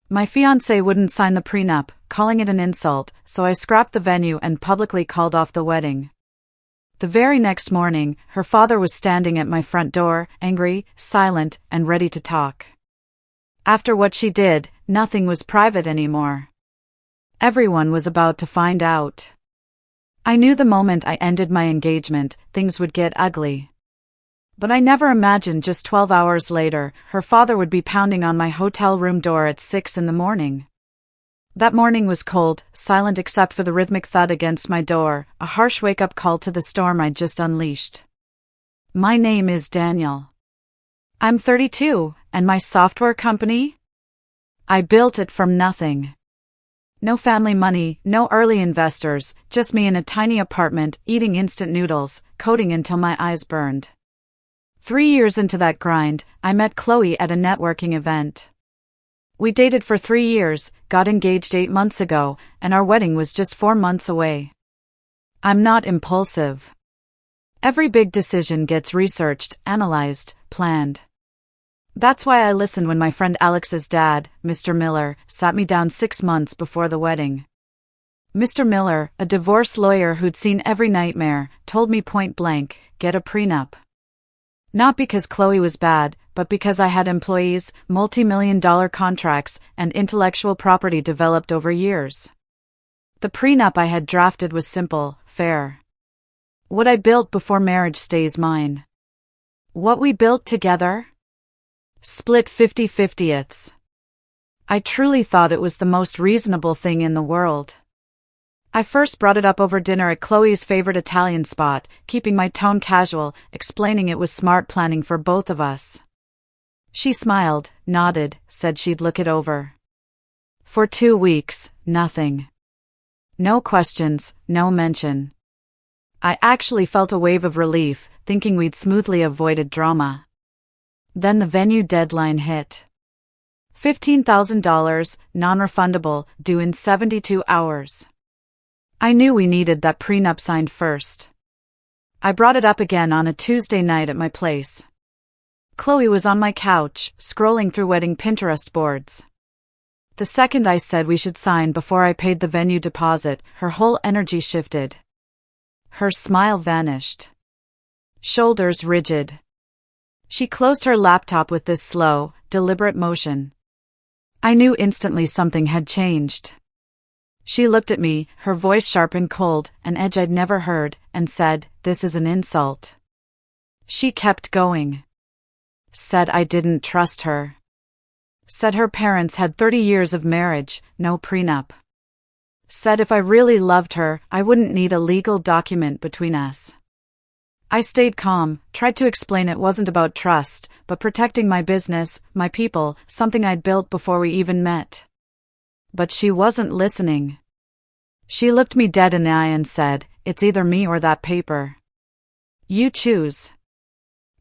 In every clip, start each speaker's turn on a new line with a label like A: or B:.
A: My fiancé wouldn't sign the prenup, calling it an insult, so I scrapped the venue and publicly called off the wedding. The very next morning, her father was standing at my front door, angry, silent, and ready to talk. After what she did, nothing was private anymore. Everyone was about to find out. I knew the moment I ended my engagement, things would get ugly. But I never imagined just 12 hours later, her father would be pounding on my hotel room door at 6 a.m. That morning was cold, silent except for the rhythmic thud against my door, a harsh wake-up call to the storm I'd just unleashed. My name is Daniel. I'm 32, and my software company? I built it from nothing. No family money, no early investors, just me in a tiny apartment, eating instant noodles, coding until my eyes burned. 3 years into that grind, I met Chloe at a networking event. We dated for 3 years, got engaged 8 months ago, and our wedding was just 4 months away. I'm not impulsive. Every big decision gets researched, analyzed, planned. That's why I listened when my friend Alex's dad, Mr. Miller, sat me down 6 months before the wedding. Mr. Miller, a divorce lawyer who'd seen every nightmare, told me point blank, get a prenup. Not because Chloe was bad, but because I had employees, multi-million-dollar contracts, and intellectual property developed over years. The prenup I had drafted was simple, fair. What I built before marriage stays mine. What we built together? Split 50/50ths. I truly thought it was the most reasonable thing in the world. I first brought it up over dinner at Chloe's favorite Italian spot, keeping my tone casual, explaining it was smart planning for both of us. She smiled, nodded, said she'd look it over. For 2 weeks, nothing. No questions, no mention. I actually felt a wave of relief, thinking we'd smoothly avoided drama. Then the venue deadline hit. $15,000, non-refundable, due in 72 hours. I knew we needed that prenup signed first. I brought it up again on a Tuesday night at my place. Chloe was on my couch, scrolling through wedding Pinterest boards. The second I said we should sign before I paid the venue deposit, her whole energy shifted. Her smile vanished. Shoulders rigid. She closed her laptop with this slow, deliberate motion. I knew instantly something had changed. She looked at me, her voice sharp and cold, an edge I'd never heard, and said, "This is an insult." She kept going. Said I didn't trust her. Said her parents had 30 years of marriage, no prenup. Said if I really loved her, I wouldn't need a legal document between us. I stayed calm, tried to explain it wasn't about trust, but protecting my business, my people, something I'd built before we even met. But she wasn't listening. She looked me dead in the eye and said, "It's either me or that paper. You choose."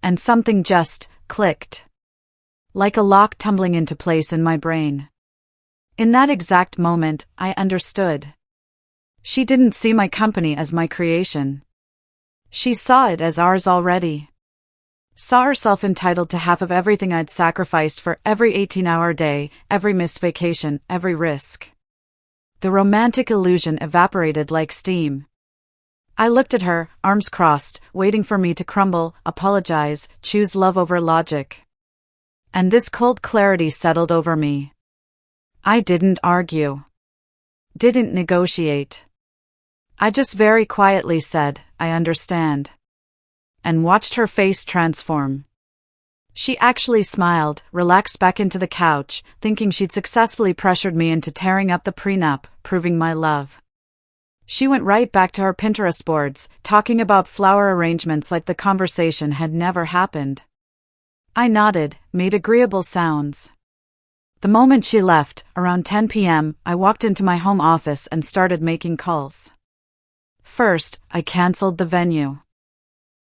A: And something just clicked. Like a lock tumbling into place in my brain. In that exact moment, I understood. She didn't see my company as my creation. She saw it as ours already. Saw herself entitled to half of everything I'd sacrificed for every 18-hour day, every missed vacation, every risk. The romantic illusion evaporated like steam. I looked at her, arms crossed, waiting for me to crumble, apologize, choose love over logic. And this cold clarity settled over me. I didn't argue. Didn't negotiate. I just very quietly said, "I understand." And watched her face transform. She actually smiled, relaxed back into the couch, thinking she'd successfully pressured me into tearing up the prenup, proving my love. She went right back to her Pinterest boards, talking about flower arrangements like the conversation had never happened. I nodded, made agreeable sounds. The moment she left, around 10 p.m., I walked into my home office and started making calls. First, I canceled the venue.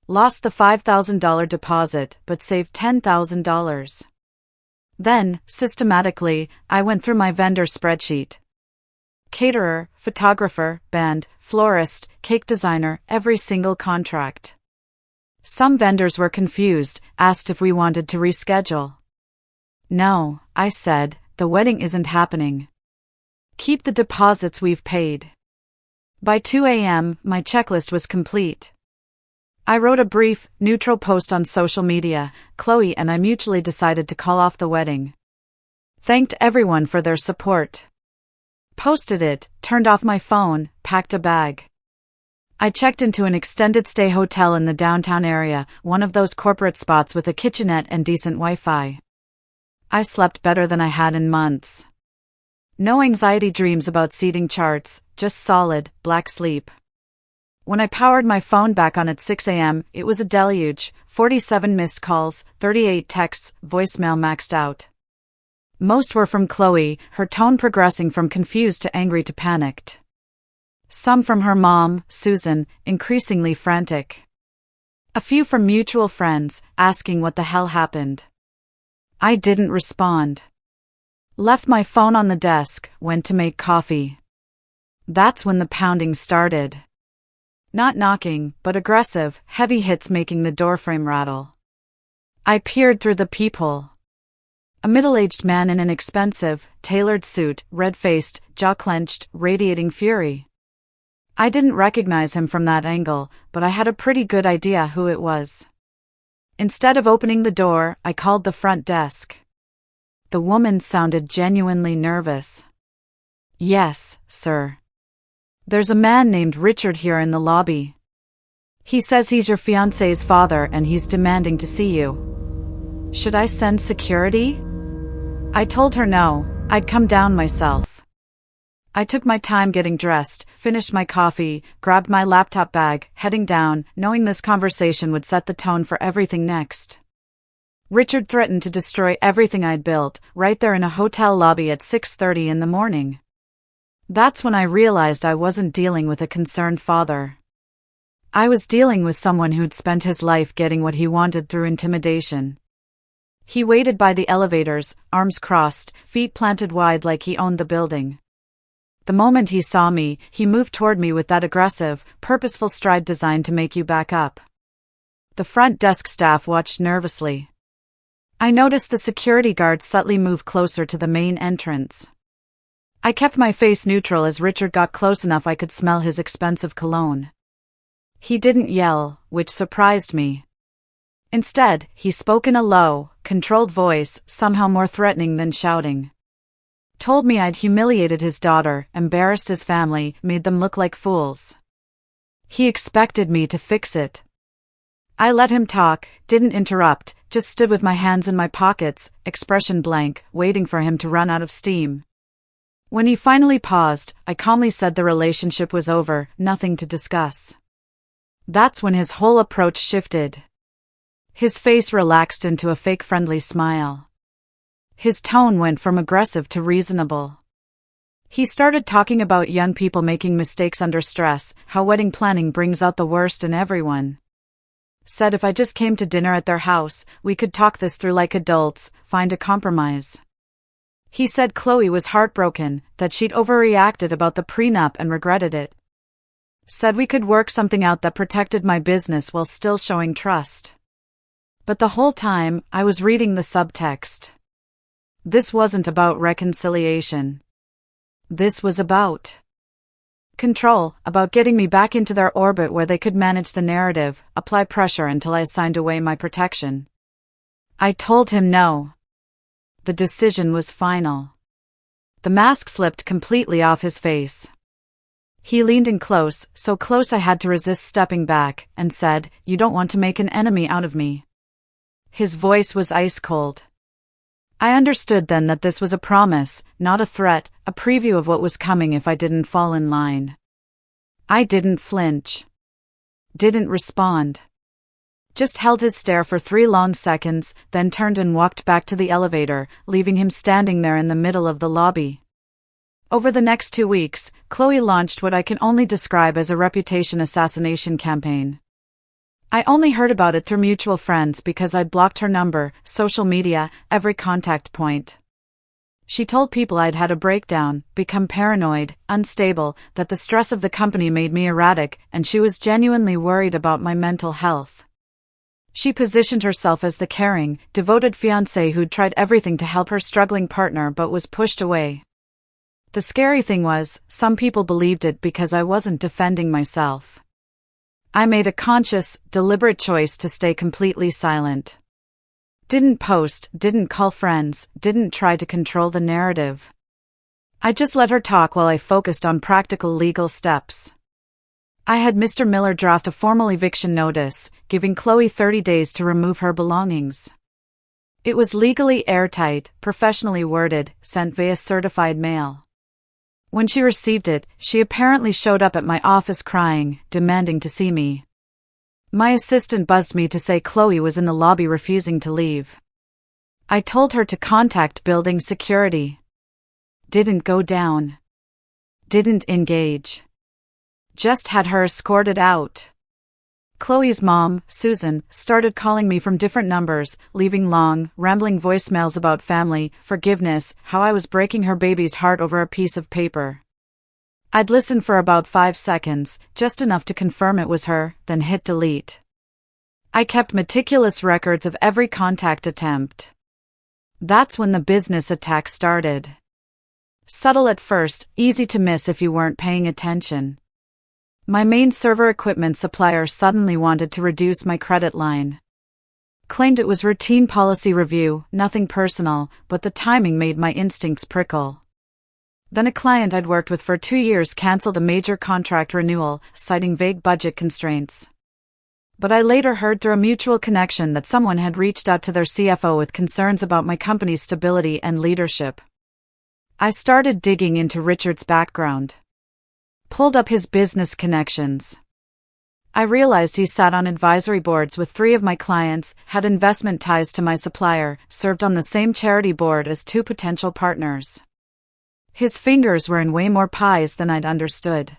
A: Lost the $5,000 deposit, but saved $10,000. Then, systematically, I went through my vendor spreadsheet. Caterer, photographer, band, florist, cake designer, every single contract. Some vendors were confused, asked if we wanted to reschedule. No, I said, the wedding isn't happening. Keep the deposits we've paid. By 2 a.m., my checklist was complete. I wrote a brief, neutral post on social media. Chloe and I mutually decided to call off the wedding. Thanked everyone for their support. Posted it, turned off my phone, packed a bag. I checked into an extended stay hotel in the downtown area, one of those corporate spots with a kitchenette and decent Wi-Fi. I slept better than I had in months. No anxiety dreams about seating charts, just solid, black sleep. When I powered my phone back on at 6 a.m., it was a deluge, 47 missed calls, 38 texts, voicemail maxed out. Most were from Chloe, her tone progressing from confused to angry to panicked. Some from her mom, Susan, increasingly frantic. A few from mutual friends, asking what the hell happened. I didn't respond. Left my phone on the desk, went to make coffee. That's when the pounding started. Not knocking, but aggressive, heavy hits making the doorframe rattle. I peered through the peephole. A middle-aged man in an expensive, tailored suit, red-faced, jaw-clenched, radiating fury. I didn't recognize him from that angle, but I had a pretty good idea who it was. Instead of opening the door, I called the front desk. The woman sounded genuinely nervous. "Yes, sir. There's a man named Richard here in the lobby. He says he's your fiancée's father and he's demanding to see you. Should I send security?" I told her no, I'd come down myself. I took my time getting dressed, finished my coffee, grabbed my laptop bag, heading down, knowing this conversation would set the tone for everything next. Richard threatened to destroy everything I'd built, right there in a hotel lobby at 6:30 in the morning. That's when I realized I wasn't dealing with a concerned father. I was dealing with someone who'd spent his life getting what he wanted through intimidation. He waited by the elevators, arms crossed, feet planted wide like he owned the building. The moment he saw me, he moved toward me with that aggressive, purposeful stride designed to make you back up. The front desk staff watched nervously. I noticed the security guard subtly move closer to the main entrance. I kept my face neutral as Richard got close enough I could smell his expensive cologne. He didn't yell, which surprised me. Instead, he spoke in a low, controlled voice, somehow more threatening than shouting. Told me I'd humiliated his daughter, embarrassed his family, made them look like fools. He expected me to fix it. I let him talk, didn't interrupt, just stood with my hands in my pockets, expression blank, waiting for him to run out of steam. When he finally paused, I calmly said the relationship was over, nothing to discuss. That's when his whole approach shifted. His face relaxed into a fake friendly smile. His tone went from aggressive to reasonable. He started talking about young people making mistakes under stress, how wedding planning brings out the worst in everyone. Said if I just came to dinner at their house, we could talk this through like adults, find a compromise. He said Chloe was heartbroken, that she'd overreacted about the prenup and regretted it. Said we could work something out that protected my business while still showing trust. But the whole time, I was reading the subtext. This wasn't about reconciliation. This was about control, about getting me back into their orbit where they could manage the narrative, apply pressure until I signed away my protection. I told him no. The decision was final. The mask slipped completely off his face. He leaned in close, so close I had to resist stepping back, and said, "You don't want to make an enemy out of me." His voice was ice cold. I understood then that this was a promise, not a threat, a preview of what was coming if I didn't fall in line. I didn't flinch. Didn't respond. Just held his stare for 3 long seconds, then turned and walked back to the elevator, leaving him standing there in the middle of the lobby. Over the next 2 weeks, Chloe launched what I can only describe as a reputation assassination campaign. I only heard about it through mutual friends because I'd blocked her number, social media, every contact point. She told people I'd had a breakdown, become paranoid, unstable, that the stress of the company made me erratic, and she was genuinely worried about my mental health. She positioned herself as the caring, devoted fiancée who'd tried everything to help her struggling partner but was pushed away. The scary thing was, some people believed it because I wasn't defending myself. I made a conscious, deliberate choice to stay completely silent. Didn't post, didn't call friends, didn't try to control the narrative. I just let her talk while I focused on practical legal steps. I had Mr. Miller draft a formal eviction notice, giving Chloe 30 days to remove her belongings. It was legally airtight, professionally worded, sent via certified mail. When she received it, she apparently showed up at my office crying, demanding to see me. My assistant buzzed me to say Chloe was in the lobby refusing to leave. I told her to contact building security. Didn't go down. Didn't engage. Just had her escorted out. Chloe's mom, Susan, started calling me from different numbers, leaving long, rambling voicemails about family, forgiveness, how I was breaking her baby's heart over a piece of paper. I'd listen for about 5 seconds, just enough to confirm it was her, then hit delete. I kept meticulous records of every contact attempt. That's when the business attack started. Subtle at first, easy to miss if you weren't paying attention. My main server equipment supplier suddenly wanted to reduce my credit line. Claimed it was routine policy review, nothing personal, but the timing made my instincts prickle. Then a client I'd worked with for 2 years canceled a major contract renewal, citing vague budget constraints. But I later heard through a mutual connection that someone had reached out to their CFO with concerns about my company's stability and leadership. I started digging into Richard's background. Pulled up his business connections. I realized he sat on advisory boards with 3 of my clients, had investment ties to my supplier, served on the same charity board as 2 potential partners. His fingers were in way more pies than I'd understood.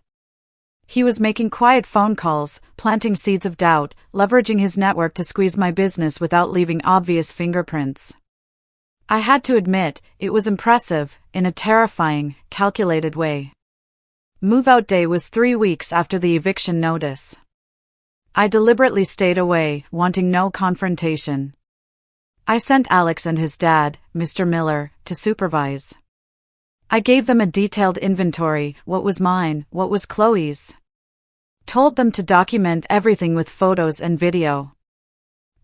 A: He was making quiet phone calls, planting seeds of doubt, leveraging his network to squeeze my business without leaving obvious fingerprints. I had to admit, it was impressive, in a terrifying, calculated way. Move-out day was 3 weeks after the eviction notice. I deliberately stayed away, wanting no confrontation. I sent Alex and his dad, Mr. Miller, to supervise. I gave them a detailed inventory, what was mine, what was Chloe's. Told them to document everything with photos and video.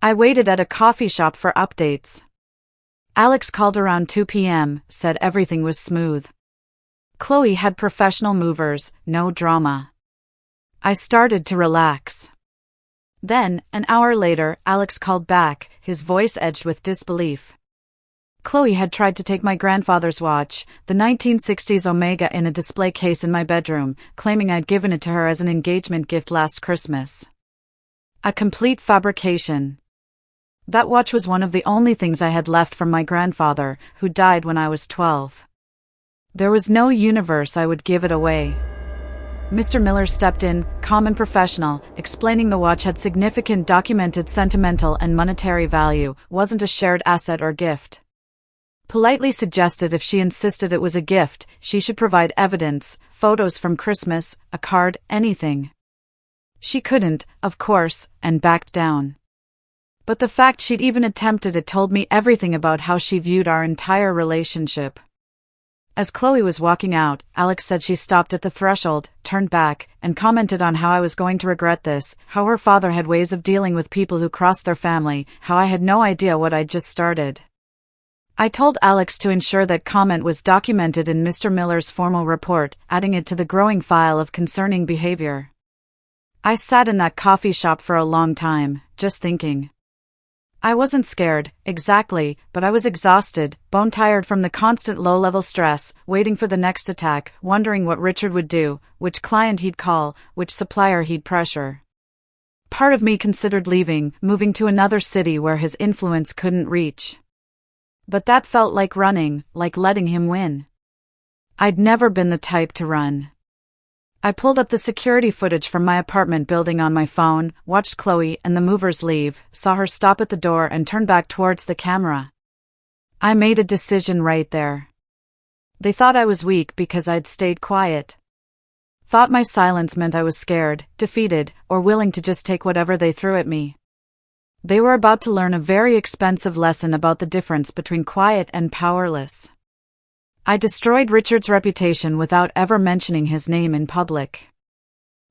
A: I waited at a coffee shop for updates. Alex called around 2 p.m., said everything was smooth. Chloe had professional movers, no drama. I started to relax. Then, an hour later, Alex called back, his voice edged with disbelief. Chloe had tried to take my grandfather's watch, the 1960s Omega, in a display case in my bedroom, claiming I'd given it to her as an engagement gift last Christmas. A complete fabrication. That watch was one of the only things I had left from my grandfather, who died when I was 12. There was no universe I would give it away. Mr. Miller stepped in, calm and professional, explaining the watch had significant documented sentimental and monetary value, wasn't a shared asset or gift. Politely suggested if she insisted it was a gift, she should provide evidence, photos from Christmas, a card, anything. She couldn't, of course, and backed down. But the fact she'd even attempted it told me everything about how she viewed our entire relationship. As Chloe was walking out, Alex said she stopped at the threshold, turned back, and commented on how I was going to regret this, how her father had ways of dealing with people who crossed their family, how I had no idea what I'd just started. I told Alex to ensure that comment was documented in Mr. Miller's formal report, adding it to the growing file of concerning behavior. I sat in that coffee shop for a long time, just thinking. I wasn't scared, exactly, but I was exhausted, bone-tired from the constant low-level stress, waiting for the next attack, wondering what Richard would do, which client he'd call, which supplier he'd pressure. Part of me considered leaving, moving to another city where his influence couldn't reach. But that felt like running, like letting him win. I'd never been the type to run. I pulled up the security footage from my apartment building on my phone, watched Chloe and the movers leave, saw her stop at the door and turn back towards the camera. I made a decision right there. They thought I was weak because I'd stayed quiet. Thought my silence meant I was scared, defeated, or willing to just take whatever they threw at me. They were about to learn a very expensive lesson about the difference between quiet and powerless. I destroyed Richard's reputation without ever mentioning his name in public.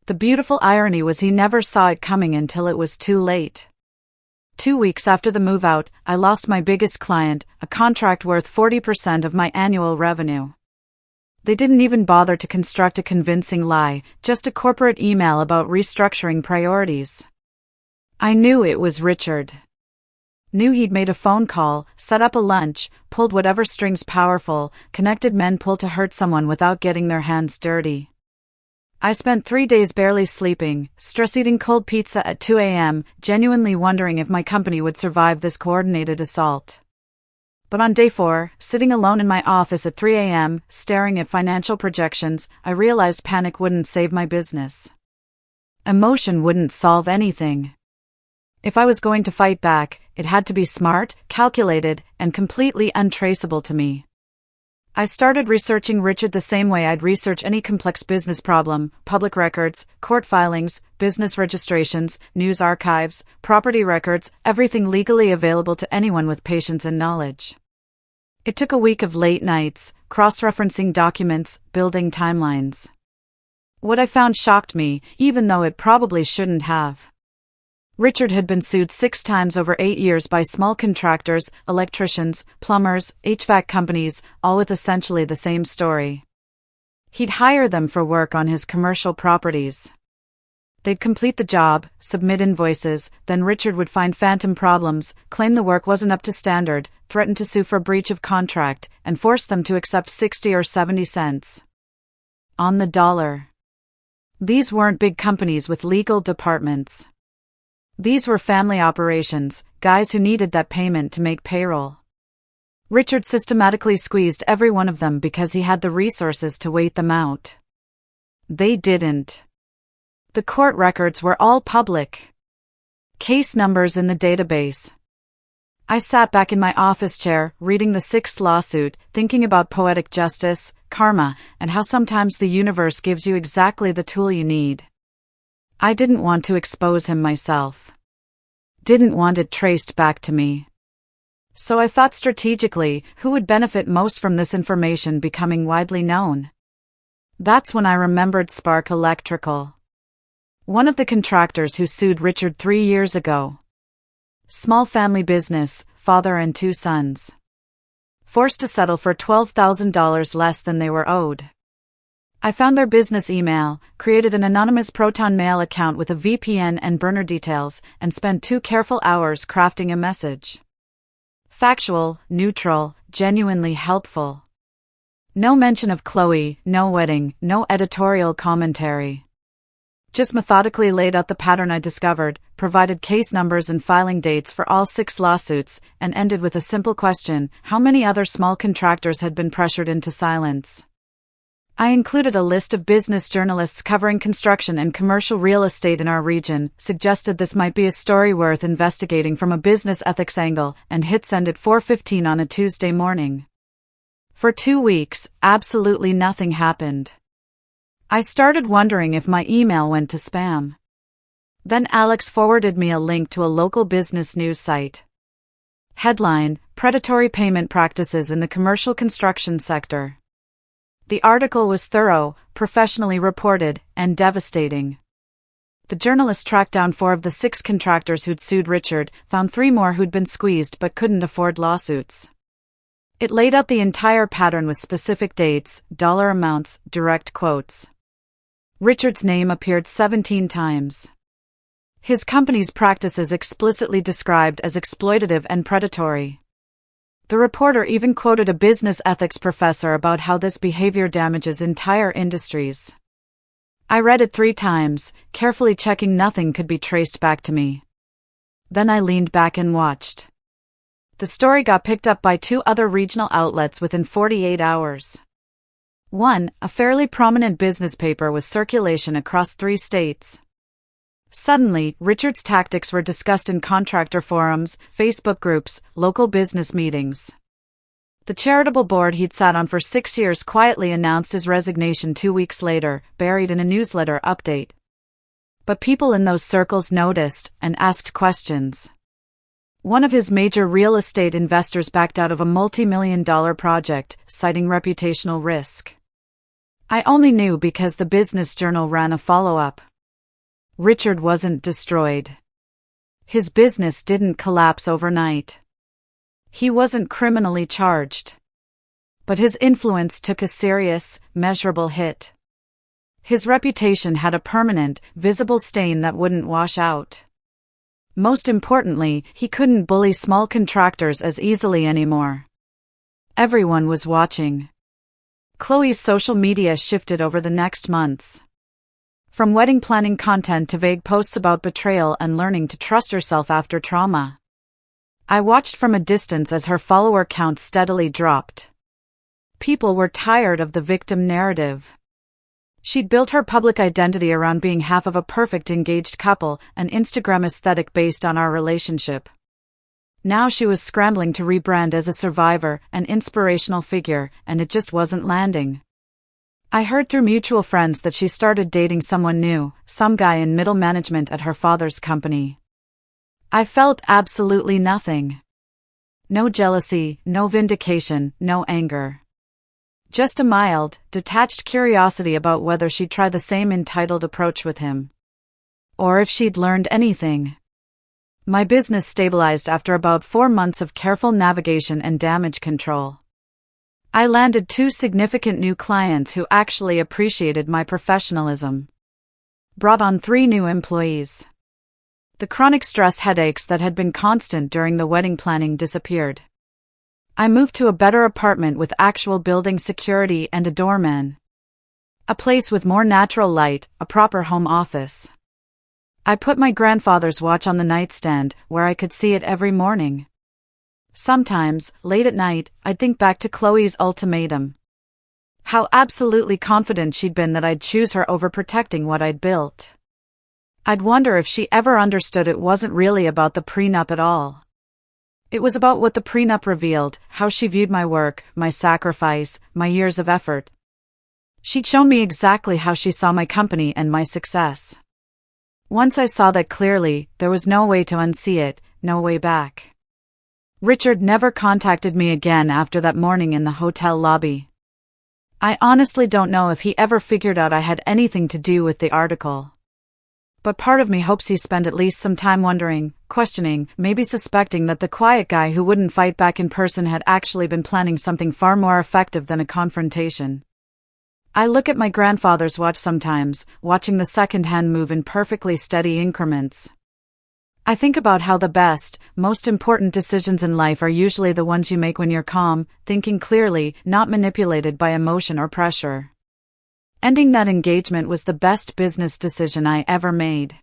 A: The beautiful irony was he never saw it coming until it was too late. 2 weeks after the move out, I lost my biggest client, a contract worth 40% of my annual revenue. They didn't even bother to construct a convincing lie, just a corporate email about restructuring priorities. I knew it was Richard. Knew he'd made a phone call, set up a lunch, pulled whatever strings powerful, connected men pull to hurt someone without getting their hands dirty. I spent 3 days barely sleeping, stress-eating cold pizza at 2 a.m., genuinely wondering if my company would survive this coordinated assault. But on day 4, sitting alone in my office at 3 a.m., staring at financial projections, I realized panic wouldn't save my business. Emotion wouldn't solve anything. If I was going to fight back, it had to be smart, calculated, and completely untraceable to me. I started researching Richard the same way I'd research any complex business problem: public records, court filings, business registrations, news archives, property records, everything legally available to anyone with patience and knowledge. It took a week of late nights, cross-referencing documents, building timelines. What I found shocked me, even though it probably shouldn't have. Richard had been sued 6 times over 8 years by small contractors, electricians, plumbers, HVAC companies, all with essentially the same story. He'd hire them for work on his commercial properties. They'd complete the job, submit invoices, then Richard would find phantom problems, claim the work wasn't up to standard, threaten to sue for breach of contract, and force them to accept 60 or 70 cents on the dollar. These weren't big companies with legal departments. These were family operations, guys who needed that payment to make payroll. Richard systematically squeezed every one of them because he had the resources to wait them out. They didn't. The court records were all public. Case numbers in the database. I sat back in my office chair, reading the 6th lawsuit, thinking about poetic justice, karma, and how sometimes the universe gives you exactly the tool you need. I didn't want to expose him myself. Didn't want it traced back to me. So I thought strategically, who would benefit most from this information becoming widely known? That's when I remembered Spark Electrical. One of the contractors who sued Richard 3 years ago. Small family business, father and 2 sons. Forced to settle for $12,000 less than they were owed. I found their business email, created an anonymous Proton Mail account with a VPN and burner details, and spent 2 careful hours crafting a message. Factual, neutral, genuinely helpful. No mention of Chloe, no wedding, no editorial commentary. Just methodically laid out the pattern I discovered, provided case numbers and filing dates for all 6 lawsuits, and ended with a simple question: how many other small contractors had been pressured into silence? I included a list of business journalists covering construction and commercial real estate in our region, suggested this might be a story worth investigating from a business ethics angle, and hit send at 4:15 on a Tuesday morning. For 2 weeks, absolutely nothing happened. I started wondering if my email went to spam. Then Alex forwarded me a link to a local business news site. Headline: Predatory Payment Practices in the Commercial Construction Sector. The article was thorough, professionally reported, and devastating. The journalist tracked down 4 of the 6 contractors who'd sued Richard, found 3 more who'd been squeezed but couldn't afford lawsuits. It laid out the entire pattern with specific dates, dollar amounts, direct quotes. Richard's name appeared 17 times. His company's practices explicitly described as exploitative and predatory. The reporter even quoted a business ethics professor about how this behavior damages entire industries. I read it 3 times, carefully checking nothing could be traced back to me. Then I leaned back and watched. The story got picked up by 2 other regional outlets within 48 hours. One, a fairly prominent business paper with circulation across 3 states. Suddenly, Richard's tactics were discussed in contractor forums, Facebook groups, local business meetings. The charitable board he'd sat on for 6 years quietly announced his resignation 2 weeks later, buried in a newsletter update. But people in those circles noticed and asked questions. One of his major real estate investors backed out of a multi-million-dollar project, citing reputational risk. I only knew because the Business Journal ran a follow-up. Richard wasn't destroyed. His business didn't collapse overnight. He wasn't criminally charged. But his influence took a serious, measurable hit. His reputation had a permanent, visible stain that wouldn't wash out. Most importantly, he couldn't bully small contractors as easily anymore. Everyone was watching. Chloe's social media shifted over the next months. From wedding planning content to vague posts about betrayal and learning to trust herself after trauma. I watched from a distance as her follower count steadily dropped. People were tired of the victim narrative. She'd built her public identity around being half of a perfect engaged couple, an Instagram aesthetic based on our relationship. Now she was scrambling to rebrand as a survivor, an inspirational figure, and it just wasn't landing. I heard through mutual friends that she started dating someone new, some guy in middle management at her father's company. I felt absolutely nothing. No jealousy, no vindication, no anger. Just a mild, detached curiosity about whether she'd try the same entitled approach with him. Or if she'd learned anything. My business stabilized after about 4 months of careful navigation and damage control. I landed 2 significant new clients who actually appreciated my professionalism. Brought on 3 new employees. The chronic stress headaches that had been constant during the wedding planning disappeared. I moved to a better apartment with actual building security and a doorman. A place with more natural light, a proper home office. I put my grandfather's watch on the nightstand, where I could see it every morning. Sometimes, late at night, I'd think back to Chloe's ultimatum. How absolutely confident she'd been that I'd choose her over protecting what I'd built. I'd wonder if she ever understood it wasn't really about the prenup at all. It was about what the prenup revealed, how she viewed my work, my sacrifice, my years of effort. She'd shown me exactly how she saw my company and my success. Once I saw that clearly, there was no way to unsee it, no way back. Richard never contacted me again after that morning in the hotel lobby. I honestly don't know if he ever figured out I had anything to do with the article. But part of me hopes he spent at least some time wondering, questioning, maybe suspecting that the quiet guy who wouldn't fight back in person had actually been planning something far more effective than a confrontation. I look at my grandfather's watch sometimes, watching the second hand move in perfectly steady increments. I think about how the best, most important decisions in life are usually the ones you make when you're calm, thinking clearly, not manipulated by emotion or pressure. Ending that engagement was the best business decision I ever made.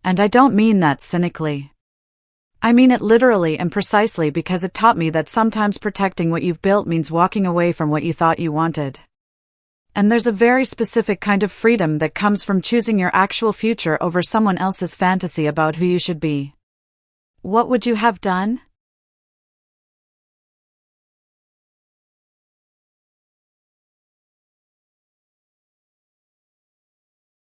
A: And I don't mean that cynically. I mean it literally and precisely because it taught me that sometimes protecting what you've built means walking away from what you thought you wanted. And there's a very specific kind of freedom that comes from choosing your actual future over someone else's fantasy about who you should be. What would you have done?